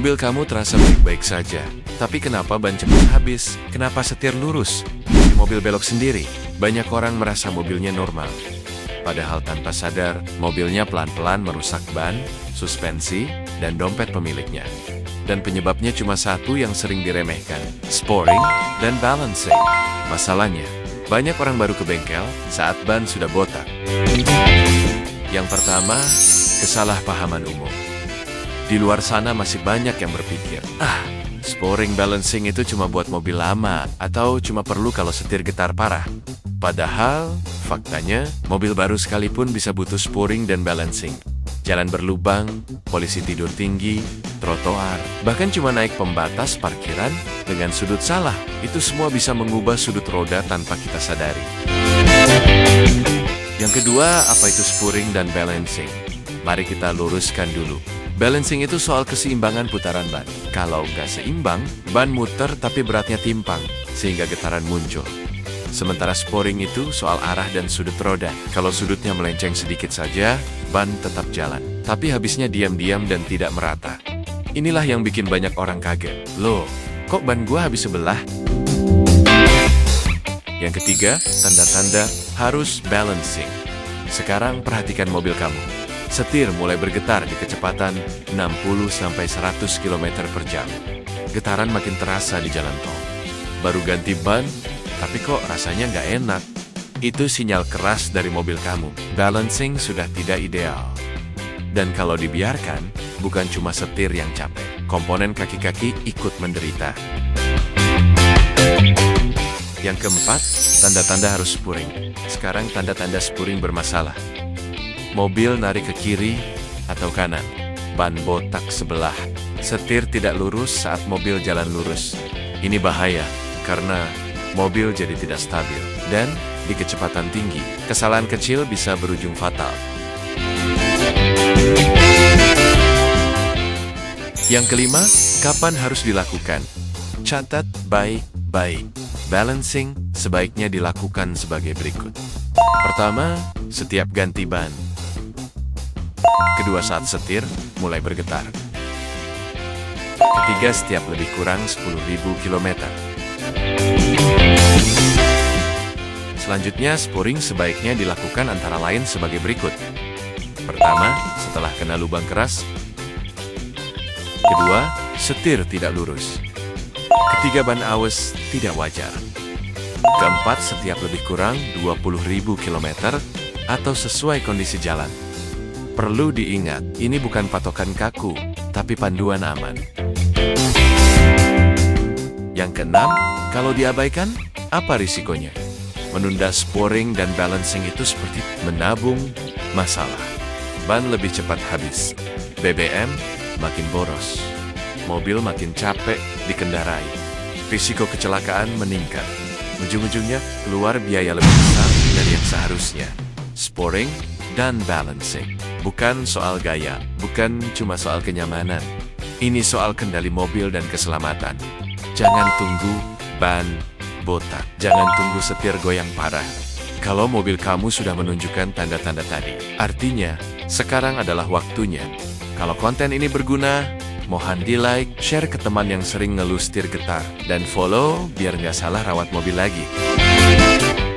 Mobil kamu terasa baik-baik saja, tapi kenapa ban cepat habis? Kenapa setir lurus? Di mobil belok sendiri, banyak orang merasa mobilnya normal. Padahal tanpa sadar, mobilnya pelan-pelan merusak ban, suspensi, dan dompet pemiliknya. Dan penyebabnya cuma satu yang sering diremehkan, sporing dan balancing. Masalahnya, banyak orang baru ke bengkel saat ban sudah botak. Yang pertama, kesalahpahaman umum. Di luar sana masih banyak yang berpikir, sporing balancing itu cuma buat mobil lama, atau cuma perlu kalau setir getar parah. Padahal, faktanya, mobil baru sekalipun bisa butuh sporing dan balancing. Jalan berlubang, polisi tidur tinggi, trotoar, bahkan cuma naik pembatas parkiran dengan sudut salah. Itu semua bisa mengubah sudut roda tanpa kita sadari. Yang kedua, apa itu sporing dan balancing? Mari kita luruskan dulu. Balancing itu soal keseimbangan putaran ban. Kalau nggak seimbang, ban muter tapi beratnya timpang, sehingga getaran muncul. Sementara sporing itu soal arah dan sudut roda. Kalau sudutnya melenceng sedikit saja, ban tetap jalan. Tapi habisnya diam-diam dan tidak merata. Inilah yang bikin banyak orang kaget. Loh, kok ban gua habis sebelah? Yang ketiga, tanda-tanda harus balancing. Sekarang perhatikan mobil kamu. Setir mulai bergetar di kecepatan 60-100 km per jam. Getaran makin terasa di jalan tol. Baru ganti ban, tapi kok rasanya nggak enak. Itu sinyal keras dari mobil kamu. Balancing sudah tidak ideal. Dan kalau dibiarkan, bukan cuma setir yang capek. Komponen kaki-kaki ikut menderita. Yang keempat, tanda-tanda harus sporing. Sekarang tanda-tanda sporing bermasalah. Mobil narik ke kiri atau kanan. Ban botak sebelah. Setir tidak lurus saat mobil jalan lurus. Ini bahaya, karena mobil jadi tidak stabil. Dan di kecepatan tinggi, kesalahan kecil bisa berujung fatal. Yang kelima, kapan harus dilakukan? Catat baik-baik. Balancing sebaiknya dilakukan sebagai berikut. Pertama, setiap ganti ban. Kedua, saat setir mulai bergetar. Ketiga, setiap lebih kurang 10.000 km. Selanjutnya, sporing sebaiknya dilakukan antara lain sebagai berikut. Pertama, setelah kena lubang keras. Kedua, setir tidak lurus. Ketiga, ban awes tidak wajar. Keempat, setiap lebih kurang 20.000 km atau sesuai kondisi jalan. Perlu diingat, ini bukan patokan kaku, tapi panduan aman. Yang keenam, kalau diabaikan, apa risikonya? Menunda sporing dan balancing itu seperti menabung masalah. Ban lebih cepat habis, BBM makin boros, mobil makin capek dikendarai, risiko kecelakaan meningkat. Ujung-ujungnya keluar biaya lebih besar dari yang seharusnya. Sporing dan balancing bukan soal gaya, bukan cuma soal kenyamanan. Ini soal kendali mobil dan keselamatan. Jangan tunggu ban botak. Jangan tunggu setir goyang parah. Kalau mobil kamu sudah menunjukkan tanda-tanda tadi, artinya sekarang adalah waktunya. Kalau konten ini berguna, mohon di-like, share ke teman yang sering ngeluh setir getar, dan follow biar nggak salah rawat mobil lagi.